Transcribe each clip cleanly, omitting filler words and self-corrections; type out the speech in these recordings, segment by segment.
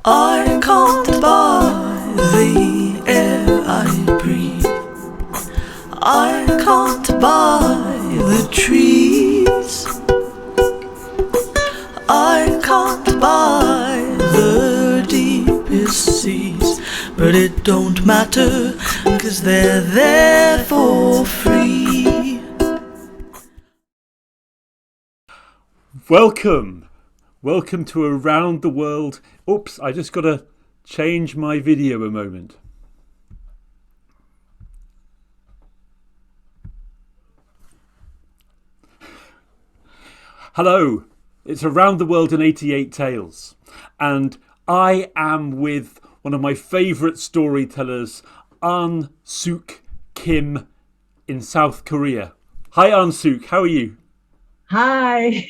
I can't buy the air I breathe. I can't buy the trees. I can't buy the deepest seas. But it don't matter, 'cause they're there for free. Welcome to Around the World. Oops, I just got to change my video a moment. Hello, it's Around the World in 88 Tales, and I am with one of my favourite storytellers, Sook Kim in South Korea. Hi Sook, how are you? Hi,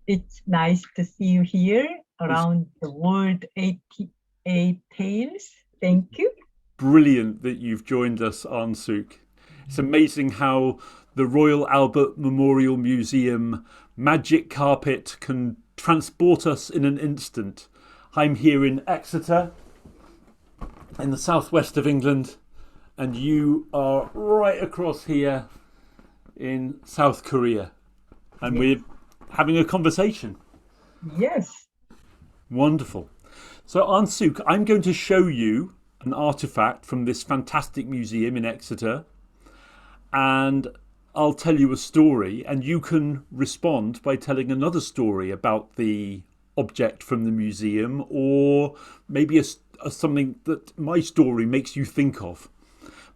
it's nice to see you here around the world 88 tales. Thank you. Brilliant that you've joined us, Sook. It's amazing how the Royal Albert Memorial Museum magic carpet can transport us in an instant. I'm here in Exeter, in the southwest of England, and you are right across here in South Korea. And Yes. we're having a conversation. Yes. Wonderful. So, Sook, I'm going to show you an artefact from this fantastic museum in Exeter, and I'll tell you a story, and you can respond by telling another story about the object from the museum, or maybe something that my story makes you think of.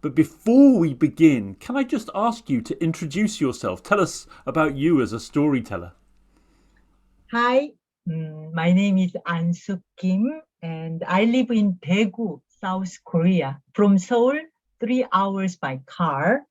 But before we begin, can I just ask you to introduce yourself? Tell us about you as a storyteller. Hi, my name is An-suk Kim, and I live in Daegu, South Korea. From Seoul, 3 hours by car.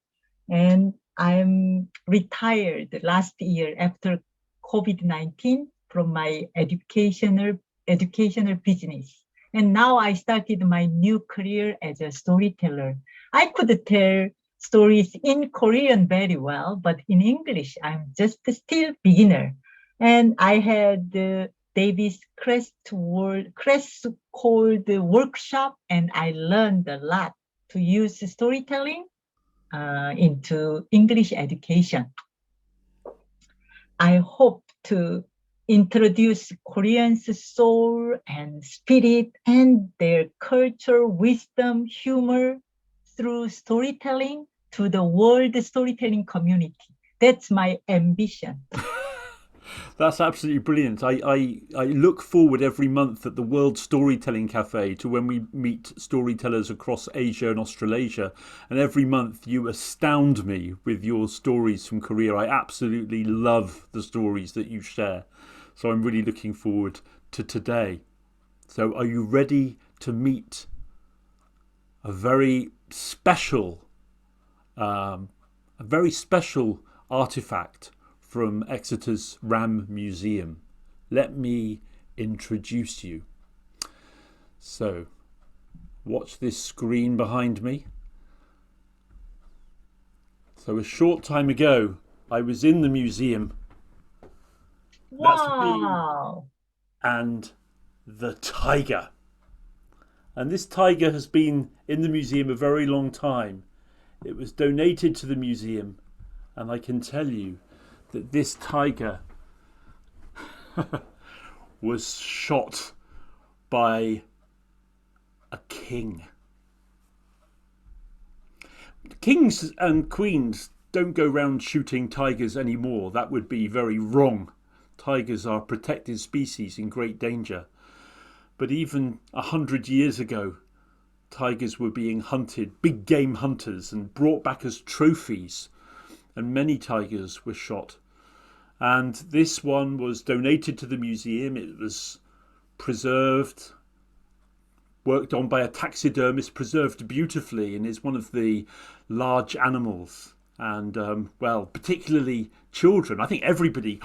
And I'm retired last year after COVID-19 from my educational business. And now I started my new career as a storyteller. I could tell stories in Korean very well, but in English, I'm just still beginner. And I had David's Crest called workshop, and I learned a lot to use storytelling into English education. I hope to introduce Koreans' soul and spirit and their culture, wisdom, humor through storytelling to the world storytelling community. That's my ambition. That's absolutely brilliant. I look forward every month at the World Storytelling Cafe to when we meet storytellers across Asia and Australasia. And every month you astound me with your stories from Korea. I absolutely love the stories that you share. So I'm really looking forward to today. So are you ready to meet a very special artifact from Exeter's RAMM Museum? Let me introduce you. So, watch this screen behind me. So, a short time ago, I was in the museum. Wow. That's me and the tiger. And this tiger has been in the museum a very long time. It was donated to the museum, and I can tell you that this tiger was shot by a king. Kings and queens don't go round shooting tigers anymore. That would be very wrong. Tigers are protected species in great danger. But even 100 years ago, tigers were being hunted, big game hunters, and brought back as trophies. And many tigers were shot. And this one was donated to the museum. It was preserved, worked on by a taxidermist, preserved beautifully, and is one of the large animals. And, particularly children. I think everybody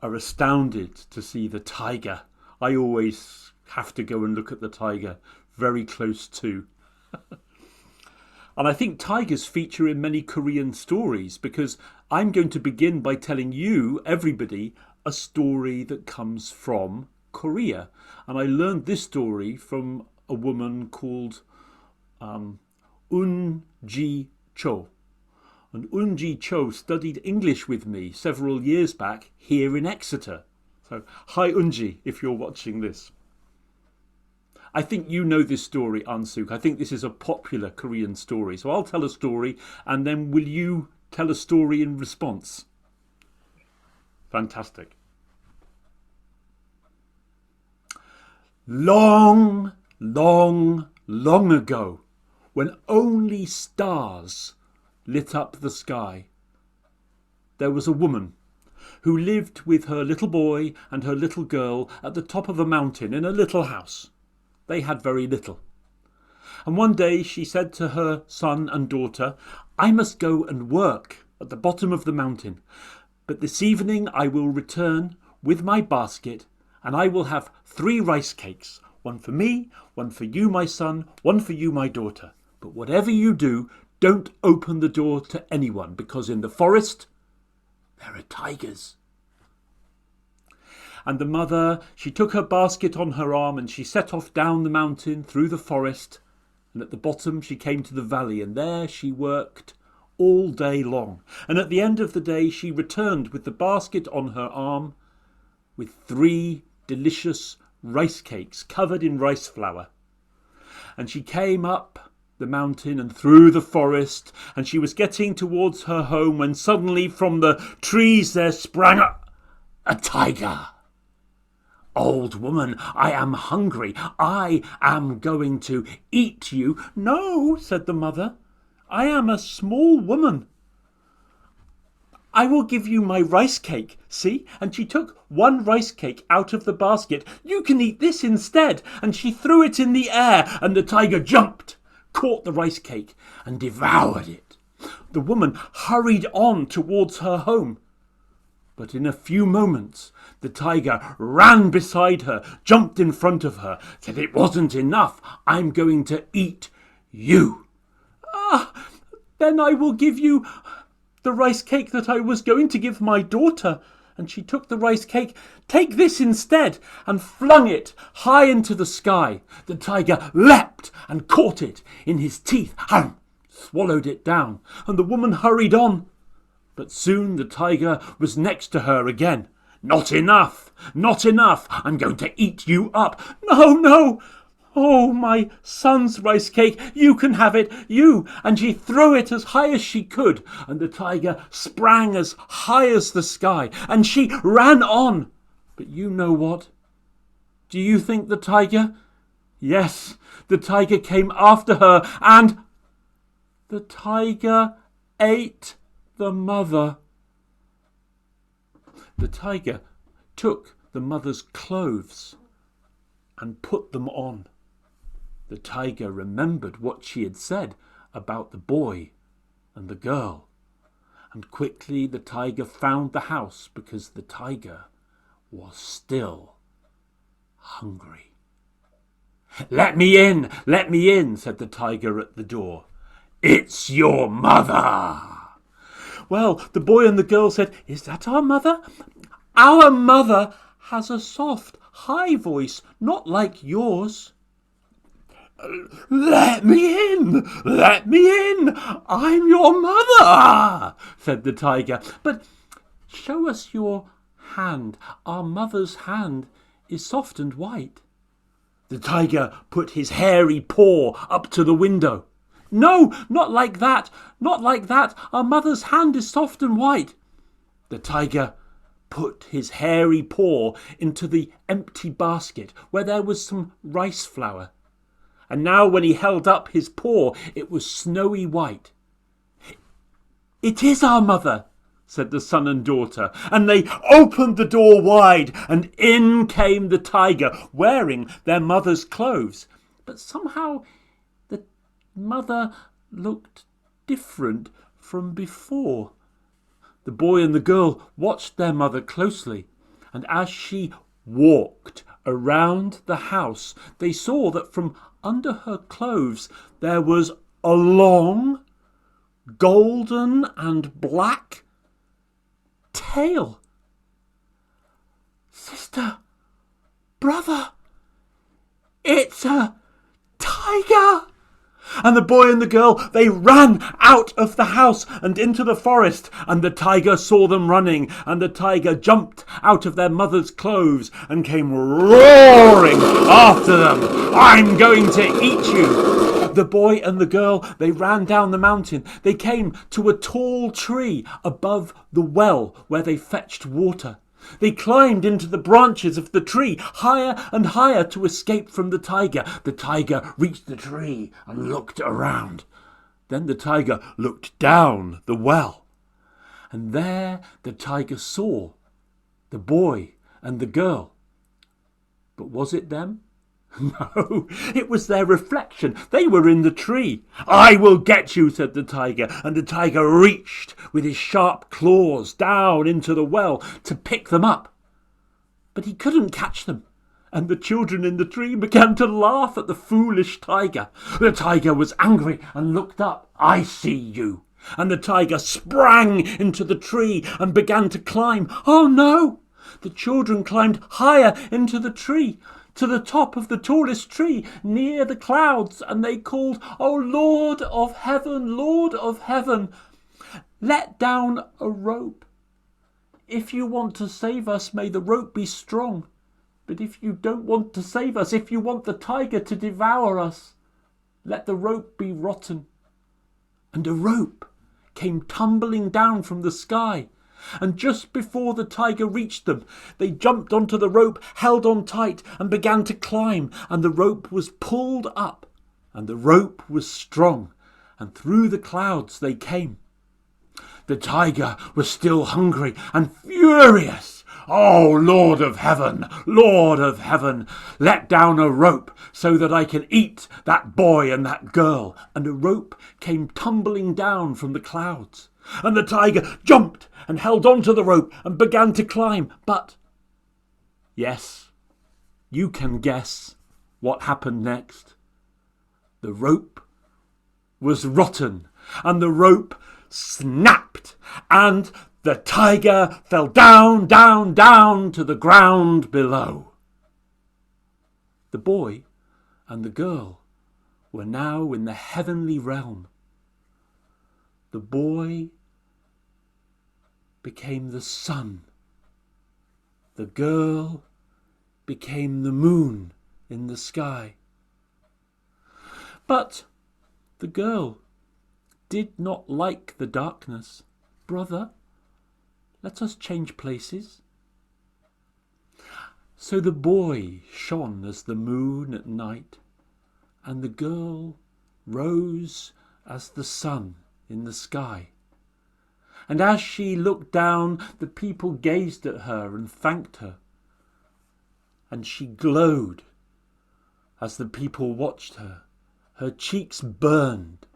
are astounded to see the tiger. I always have to go and look at the tiger very close to. And I think tigers feature in many Korean stories, because I'm going to begin by telling you, everybody, a story that comes from Korea, and I learned this story from a woman called Un-ji Cho. And Un-ji Cho studied English with me several years back here in Exeter. So, hi Un-ji, if you're watching this. I think you know this story, An-sook. I think this is a popular Korean story. So I'll tell a story, and then will you tell a story in response? Fantastic. Long, long, long ago, when only stars lit up the sky, there was a woman who lived with her little boy and her little girl at the top of a mountain in a little house. They had very little. And one day she said to her son and daughter, "I must go and work at the bottom of the mountain, but this evening I will return with my basket, and I will have 3 rice cakes, one for me, one for you, my son, one for you, my daughter. But whatever you do, don't open the door to anyone, because in the forest there are tigers." And the mother, she took her basket on her arm and she set off down the mountain through the forest, and at the bottom she came to the valley, and there she worked all day long. And at the end of the day she returned with the basket on her arm with 3 delicious rice cakes covered in rice flour. And she came up the mountain and through the forest, and she was getting towards her home when suddenly from the trees there sprang up a tiger. "Old woman, I am hungry. I am going to eat you." "No," said the mother, "I am a small woman. I will give you my rice cake, see?" And she took 1 rice cake out of the basket. "You can eat this instead." And she threw it in the air, and the tiger jumped, caught the rice cake, and devoured it. The woman hurried on towards her home. But in a few moments, the tiger ran beside her, jumped in front of her, said, "It wasn't enough. I'm going to eat you." "Ah, then I will give you the rice cake that I was going to give my daughter." And she took the rice cake. "Take this instead," and flung it high into the sky. The tiger leapt and caught it in his teeth and swallowed it down. And the woman hurried on. But soon the tiger was next to her again. "Not enough, not enough. I'm going to eat you up." "No, no. Oh, my son's rice cake. You can have it, you." And she threw it as high as she could. And the tiger sprang as high as the sky. And she ran on. But you know what? Do you think the tiger? Yes, the tiger came after her, and the tiger ate the mother. The tiger took the mother's clothes and put them on. The tiger remembered what she had said about the boy and the girl, and quickly the tiger found the house, because the tiger was still hungry. Let me in, said the tiger at the door. "It's your mother." Well, the boy and the girl said, "Is that our mother?" "Our mother has a soft, high voice, not like yours." Let me in! I'm your mother," said the tiger. "But show us your hand. Our mother's hand is soft and white." The tiger put his hairy paw up to the window. "No, not like that, not like that. Our mother's hand is soft and white." The tiger put his hairy paw into the empty basket where there was some rice flour. And now when he held up his paw, it was snowy white. "It is our mother," said the son and daughter, and they opened the door wide, and in came the tiger, wearing their mother's clothes. But somehow the mother looked different from before. The boy and the girl watched their mother closely, and as she walked around the house, they saw that from under her clothes there was a long, golden and black tail. "Sister, Brother, it's a tiger! And the boy and the girl, they ran out of the house and into the forest, and the tiger saw them running, and the tiger jumped out of their mother's clothes and came roaring after them. I'm going to eat you. The boy and the girl, they ran down the mountain. They came to a tall tree above the well where they fetched water. They climbed into the branches of the tree, higher and higher, to escape from the tiger. The tiger reached the tree and looked around. Then the tiger looked down the well. And there the tiger saw the boy and the girl. But was it them? No, it was their reflection. They were in the tree. I will get you, said the tiger, and the tiger reached with his sharp claws down into the well to pick them up. But he couldn't catch them, and the children in the tree began to laugh at the foolish tiger. The tiger was angry and looked up. I see you. And the tiger sprang into the tree and began to climb. Oh no! The children climbed higher into the tree, to the top of the tallest tree, near the clouds, and they called, "Oh, Lord of heaven, Lord of heaven, let down a rope. If you want to save us, may the rope be strong. But if you don't want to save us, if you want the tiger to devour us, let the rope be rotten." And a rope came tumbling down from the sky. And just before the tiger reached them, they jumped onto the rope, held on tight, and began to climb. And the rope was pulled up, and the rope was strong, and through the clouds they came. The tiger was still hungry and furious. "Oh, Lord of heaven, let down a rope so that I can eat that boy and that girl." And a rope came tumbling down from the clouds. And the tiger jumped and held on to the rope and began to climb. But, yes, you can guess what happened next. The rope was rotten, and the rope snapped, and the tiger fell down, down, down to the ground below. The boy and the girl were now in the heavenly realm. The boy became the sun. The girl became the moon in the sky. But the girl did not like the darkness. "Brother, let us change places." So the boy shone as the moon at night, and the girl rose as the sun in the sky. And as she looked down, the people gazed at her and thanked her. And she glowed as the people watched her. Her cheeks burned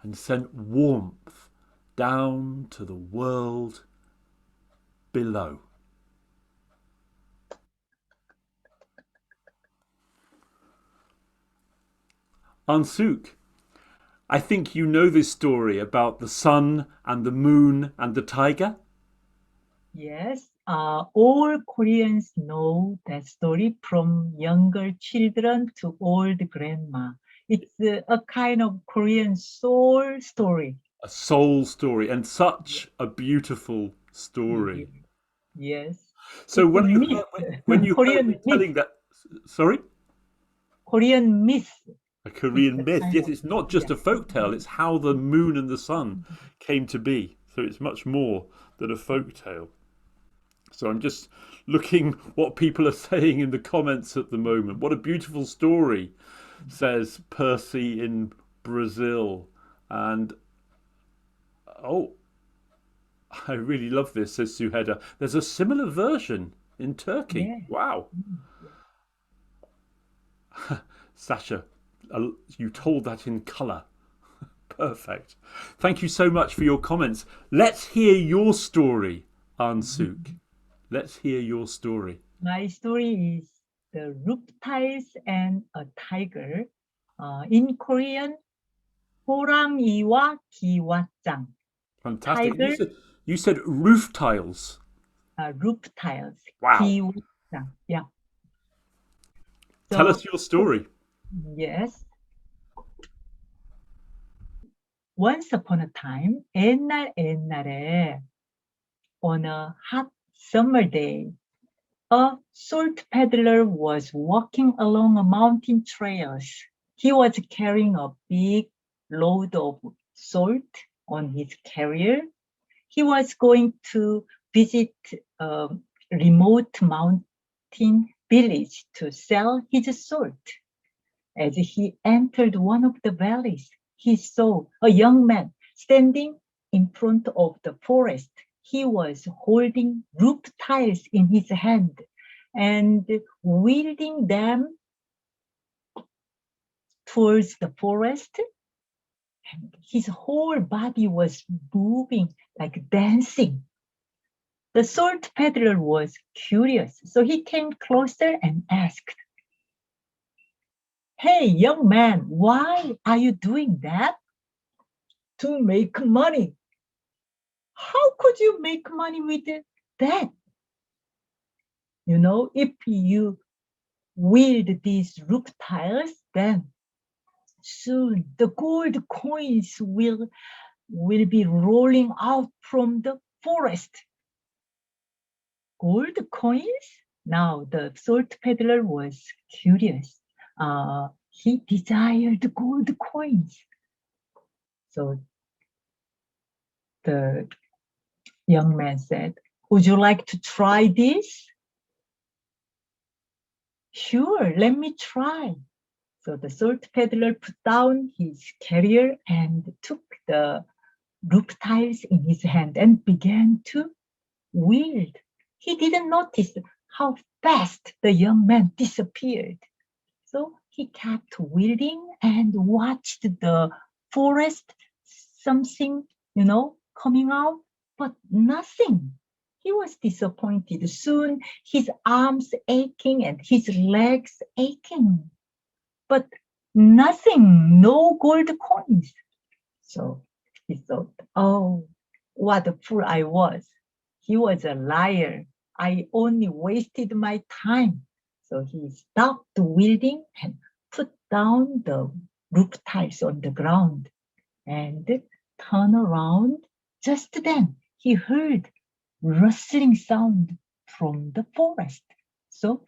and sent warmth down to the world below. Sook, I think you know this story about the sun and the moon and the tiger? Yes, all Koreans know that story, from younger children to old grandma. It's a kind of Korean soul story. A soul story, and such a beautiful story. Yes. So It's a when you myth. heard Korean me telling that, sorry? Korean myth. A Korean It's a myth. kind Yes, of- it's not just a folk tale, it's how the moon and the sun came to be. So it's much more than a folk tale. So I'm just looking what people are saying in the comments at the moment. What a beautiful story, says Percy in Brazil. And oh, I really love this, says Suheda. There's a similar version in Turkey. Yeah. Wow. Sasha, you told that in colour. Perfect. Thank you so much for your comments. Let's hear your story, Sook. Let's hear your story. My story is The Rooftiles and a Tiger. In Korean, 호랑이와 기왓장. Fantastic. Tiger, You said roof tiles. roof tiles. Wow. 기왓장. Yeah. Tell us your story. Yes. Once upon a time, 옛날에, on a hot summer day, a salt peddler was walking along a mountain trails. He was carrying a big load of salt on his carrier. He was going to visit a remote mountain village to sell his salt. As he entered one of the valleys, he saw a young man standing in front of the forest. He was holding roof tiles in his hand and wielding them towards the forest. And his whole body was moving like dancing. The salt peddler was curious, so he came closer and asked, "Hey, young man, why are you doing that?" "To make money." "How could you make money with that?" "You know, if you wield these roof tiles, then soon the gold coins will be rolling out from the forest." Gold coins? Now the salt peddler was curious. He desired gold coins. So the young man said, "Would you like to try this?" "Sure, let me try." So the salt peddler put down his carrier and took the roof tiles in his hand and began to wield. He didn't notice how fast the young man disappeared. So he kept wielding and watched the forest, something, coming out, but nothing. He was disappointed. Soon his arms aching and his legs aching, but nothing, no gold coins. So he thought, "Oh, what a fool I was. He was a liar. I only wasted my time." So he stopped wielding and put down the roof tiles on the ground and turned around. Just then he heard rustling sound from the forest. So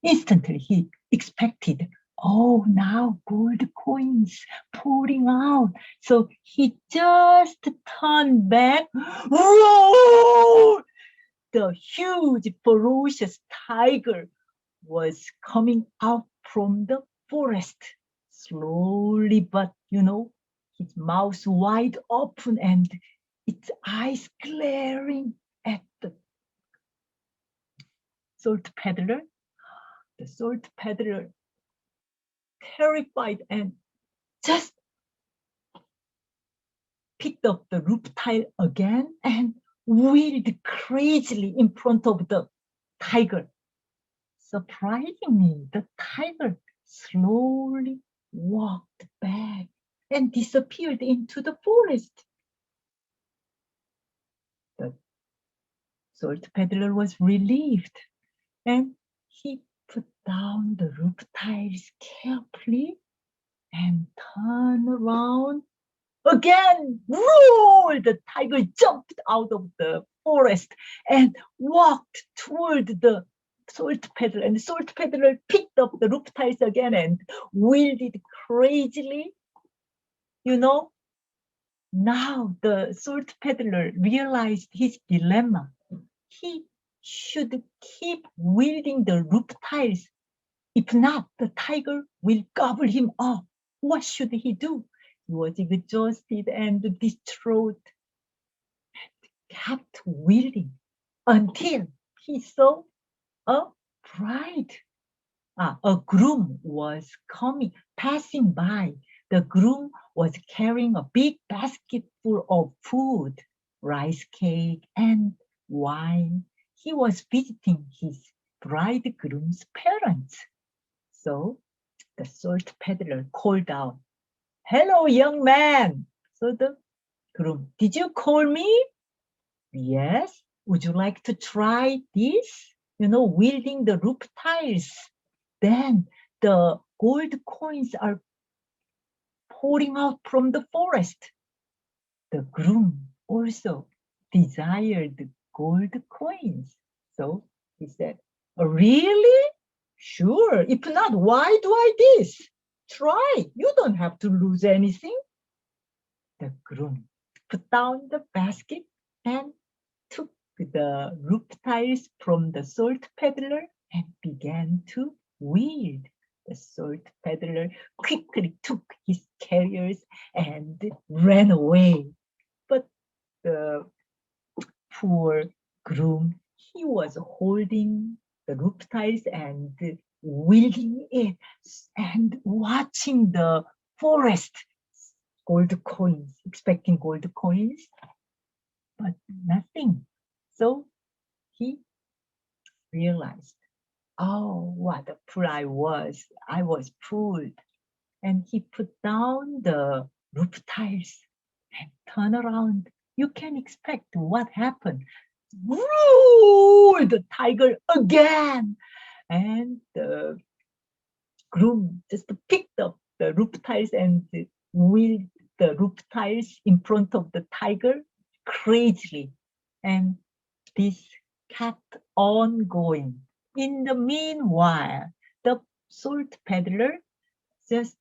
instantly he expected, "Oh, now gold coins pouring out." So he just turned back. Roar! The huge, ferocious tiger was coming out from the forest. Slowly, but his mouth wide open and its eyes glaring at the salt peddler. The salt peddler, terrified, and just picked up the roof tile again and wheeled crazily in front of the tiger. Surprisingly, the tiger slowly walked back and disappeared into the forest. The salt peddler was relieved, and he put down the roof tiles carefully and turned around again. Roar! The tiger jumped out of the forest and walked toward the salt peddler, and the salt peddler picked up the roof tiles again and wielded crazily. Now the salt peddler realized his dilemma. He should keep wielding the roof tiles. If not, the tiger will gobble him up. What should he do? He was exhausted and distraught and kept wielding until he saw a bride. A groom was passing by. The groom was carrying a big basket full of food, rice cake, and wine. He was visiting his bridegroom's parents. So the salt peddler called out, "Hello, young man." So the groom, "Did you call me?" "Yes. Would you like to try this? Wielding the roof tiles?" Then the gold coins are pouring out from the forest. The groom also desired gold coins. So he said, really? Sure. If not, why do I this? Try. You don't have to lose anything. The groom put down the basket and took the roof tiles from the salt peddler and began to wield. The salt peddler quickly took his carriers and ran away. But the poor groom, he was holding the roof tiles and wielding it and watching the forest, gold coins, expecting gold coins, but nothing. So he realized, oh, what a fool I was. I was fooled. And he put down the roof tiles and turned around. You can expect what happened. Roar the tiger again. And the groom just picked up the roof tiles and wheeled the roof tiles in front of the tiger crazily. And this kept on going. In the meanwhile, the salt peddler just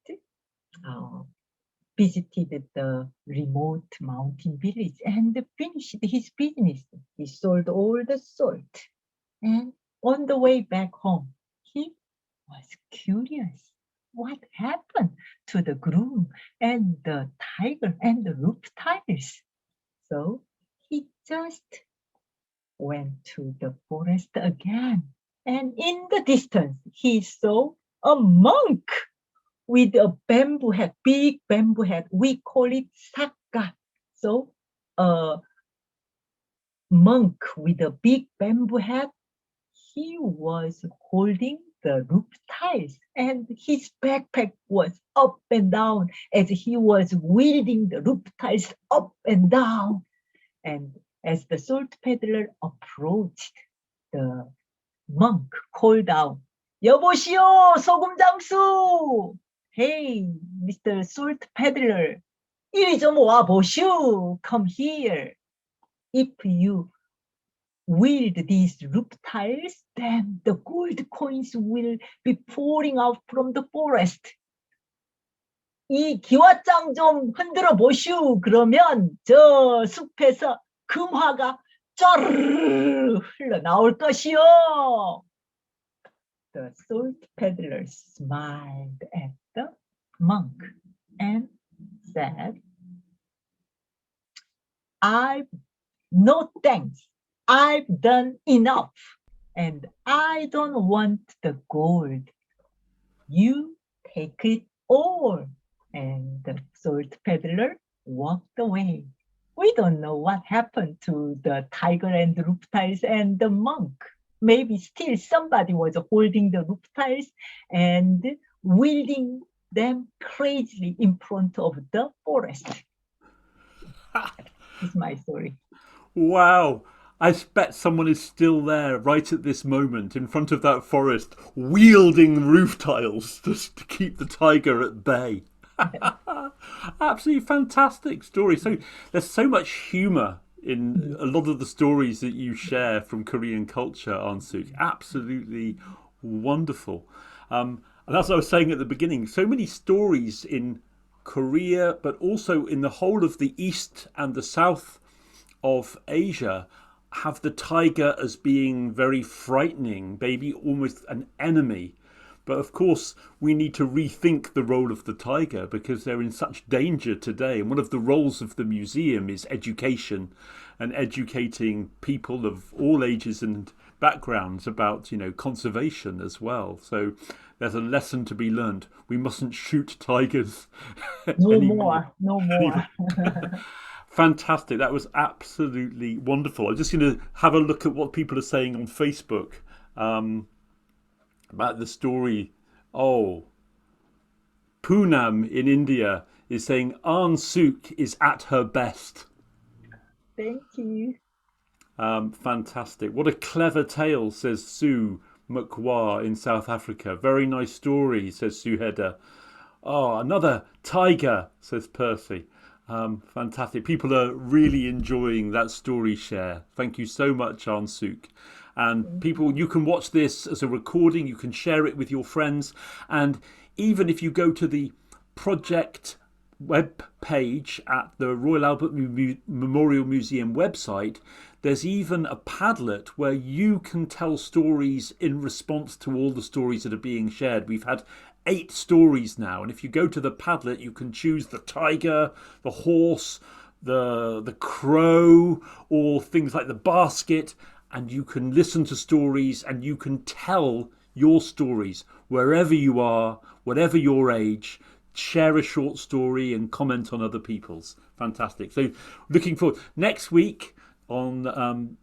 visited the remote mountain village and finished his business. He sold all the salt. And on the way back home, he was curious. What happened to the groom and the tiger and the roof tiles? So he just went to the forest again. And in the distance, he saw a monk with a bamboo hat, big bamboo hat. We call it sakka. So a monk with a big bamboo hat, he was holding the roof tiles and his backpack was up and down as he was wielding the roof tiles up and down. And as the salt peddler approached, the monk called out, 여보시오, 소금 장수! Hey, Mr. Salt Peddler, 이리 좀 와보시오. Come here. If you wield these roof tiles, then the gold coins will be pouring out from the forest. 이 기와장 좀 흔들어 보시오. 그러면 저 숲에서 금화가 쩌르르 흘러나올 것이요. The salt peddler smiled at the monk and said, no thanks. I've done enough and I don't want the gold. You take it all. And the salt peddler walked away. We don't know what happened to the tiger and the roof tiles and the monk. Maybe still somebody was holding the roof tiles and wielding them crazily in front of the forest. It's my story. Wow. I bet someone is still there right at this moment in front of that forest wielding roof tiles just to keep the tiger at bay. Absolutely fantastic story. So there's so much humour in a lot of the stories that you share from Korean culture, Ansuk. Absolutely wonderful. And as I was saying at the beginning, so many stories in Korea, but also in the whole of the east and the south of Asia, have the tiger as being very frightening, maybe almost an enemy. But of course, we need to rethink the role of the tiger because they're in such danger today. And one of the roles of the museum is education and educating people of all ages and backgrounds about, conservation as well. So there's a lesson to be learned. We mustn't shoot tigers. No more. Fantastic. That was absolutely wonderful. I'm just going to have a look at what people are saying on Facebook. About the story. Oh, Poonam in India is saying Ansuk is at her best. Thank you. Fantastic. What a clever tale, says Sue. Mukwa in South Africa. Very nice story, says Suheda. Oh, another tiger, says Percy. Fantastic. People are really enjoying that story share. Thank you so much, Sook. And people, you can watch this as a recording. You can share it with your friends. And even if you go to the project web page at the Royal Albert Memorial Museum website, there's even a Padlet where you can tell stories in response to all the stories that are being shared. We've had 8 stories now, and if you go to the Padlet, you can choose the tiger, the horse, the crow, or things like the basket, and you can listen to stories and you can tell your stories wherever you are, whatever your age. Share a short story and comment on other people's. Fantastic. So looking forward. Next week on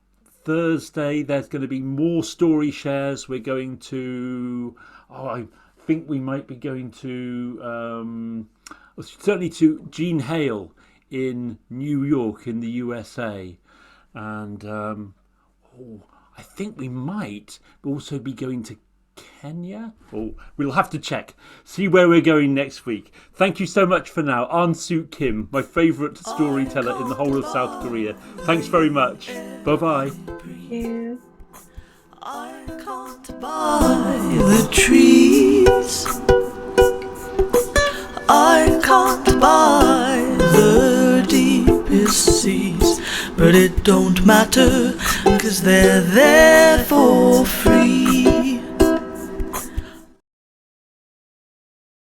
Thursday, there's going to be more story shares. We're going to, I think we might be going to, certainly to Jean Hale in New York in the USA. And I think we might also be going to Kenya. Oh, we'll have to check. See where we're going next week. Thank you so much for now. Sook Kim, my favourite storyteller in the whole of South Korea. Thanks very much. Bye-bye. Yes. I can't buy the trees. I can't buy the deepest seas. But it don't matter, 'cause they're there for free.